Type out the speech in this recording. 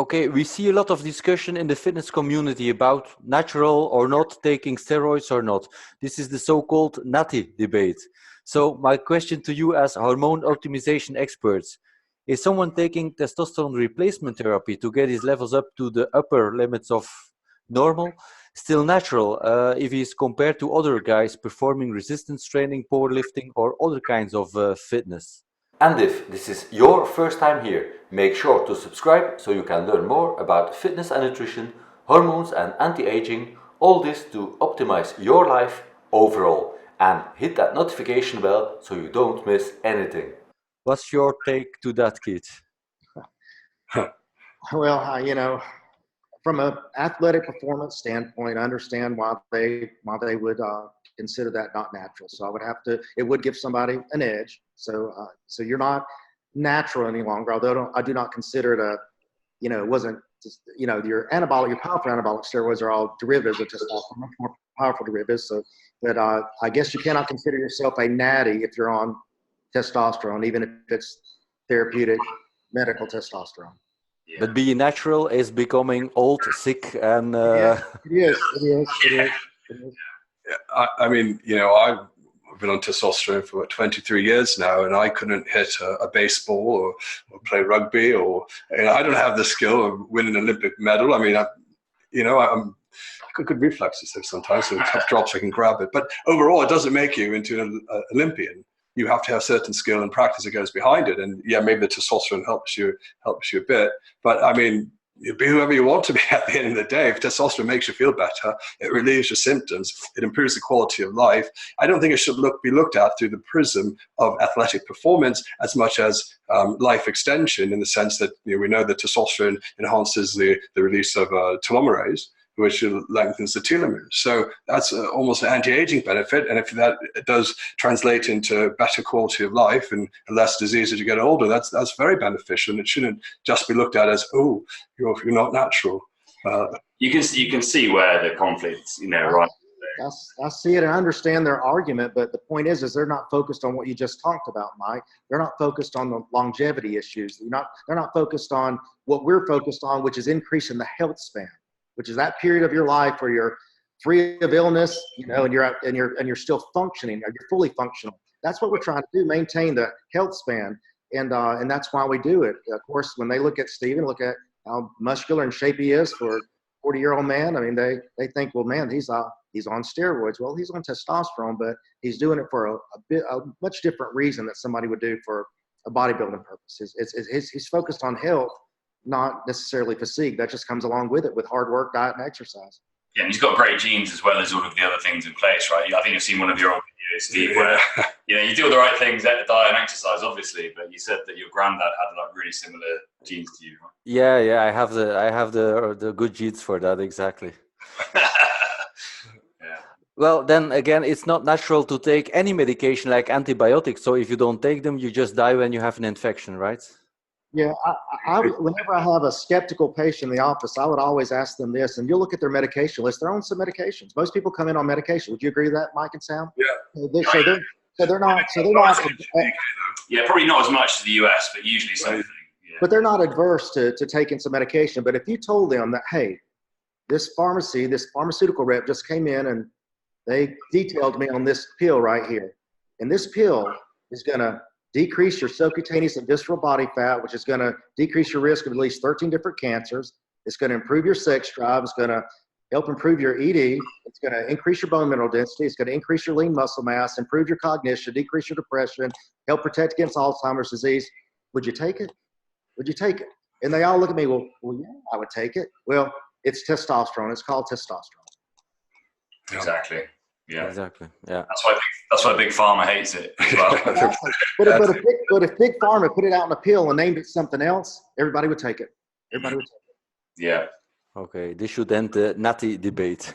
Okay, we see a lot of discussion in the fitness community about natural or not, taking steroids or not. This is the so-called Natty Debate. So my question to you as hormone optimization experts, is someone taking testosterone replacement therapy to get his levels up to the upper limits of normal still natural if he's compared to other guys performing resistance training, powerlifting, or other kinds of fitness? And if this is your first time here, make sure to subscribe so you can learn more about fitness and nutrition, hormones and anti-aging, all this to optimize your life overall. And hit that notification bell so you don't miss anything. What's your take to that, Keith? Well, from an athletic performance standpoint, I understand why they would consider that not natural. So I would have to. It would give somebody an edge. So you're not natural any longer. Although I do not consider it it wasn't just, your powerful anabolic steroids are all derivatives of testosterone, much more powerful derivatives. So, but I guess you cannot consider yourself a natty if you're on testosterone, even if it's therapeutic medical testosterone. Yeah. But being natural is becoming old, sick, and It is. Yeah, I mean, I've been on testosterone for 23 years now, and I couldn't hit a baseball or play rugby, or I don't have the skill of winning an Olympic medal. I mean, I've got good reflexes there sometimes, so tough drops I can grab it. But overall, it doesn't make you into an Olympian. You have to have certain skill and practice that goes behind it. And yeah, maybe the testosterone helps you a bit. But I mean, you be whoever you want to be at the end of the day. If testosterone makes you feel better, it relieves your symptoms, it improves the quality of life. I don't think it should be looked at through the prism of athletic performance as much as life extension, in the sense that we know that testosterone enhances the release of telomerase, which lengthens the telomeres. So that's almost an anti-aging benefit. And if that does translate into better quality of life and less disease as you get older, that's very beneficial. And it shouldn't just be looked at as, oh, you're not natural. You can see where the conflicts, right? I see it and I understand their argument, but the point is they're not focused on what you just talked about, Mike. They're not focused on the longevity issues. They're not focused on what we're focused on, which is increasing the health span, which is that period of your life where you're free of illness, and you're still functioning, or you're fully functional. That's what we're trying to do, maintain the health span, and that's why we do it. Of course, when they look at Steven, look at how muscular and shape he is for a 40-year-old man. I mean, they think, well, man, he's on steroids. Well, he's on testosterone, but he's doing it for a much different reason that somebody would do for a bodybuilding purpose. He's focused on health, not necessarily physique. That just comes along with it, with hard work, diet, and exercise. Yeah, and he's got great genes as well as all of the other things in place, right? I think you've seen one of your old videos, Steve, where you do all the right things, diet and exercise, obviously, but you said that your granddad had really similar genes to you, right? Yeah, I have the good genes for that, exactly. Yeah. Well, then again, it's not natural to take any medication like antibiotics. So if you don't take them, you just die when you have an infection, right? Yeah, whenever I have a skeptical patient in the office, I would always ask them this, and you'll look at their medication list. They're on some medications. Most people come in on medication. Would you agree with that, Mike and Sam? Yeah. So they're not. Yeah, probably not as much as the US, but usually something. Yeah. But they're not adverse to taking some medication. But if you told them that, hey, this pharmaceutical rep just came in and they detailed me on this pill right here, and this pill is going to decrease your subcutaneous and visceral body fat, which is going to decrease your risk of at least 13 different cancers. It's going to improve your sex drive. It's going to help improve your ED. It's going to increase your bone mineral density. It's going to increase your lean muscle mass, improve your cognition, decrease your depression, help protect against Alzheimer's disease. Would you take it? Would you take it? And they all look at me, well, yeah, I would take it. Well, it's testosterone. It's called testosterone. Exactly. Yeah. Exactly. Yeah. That's why Big Pharma hates it as well. but if Big Pharma put it out in a pill and named it something else, everybody would take it. Everybody would take it. Yeah. Okay. This should end the Natty Debate.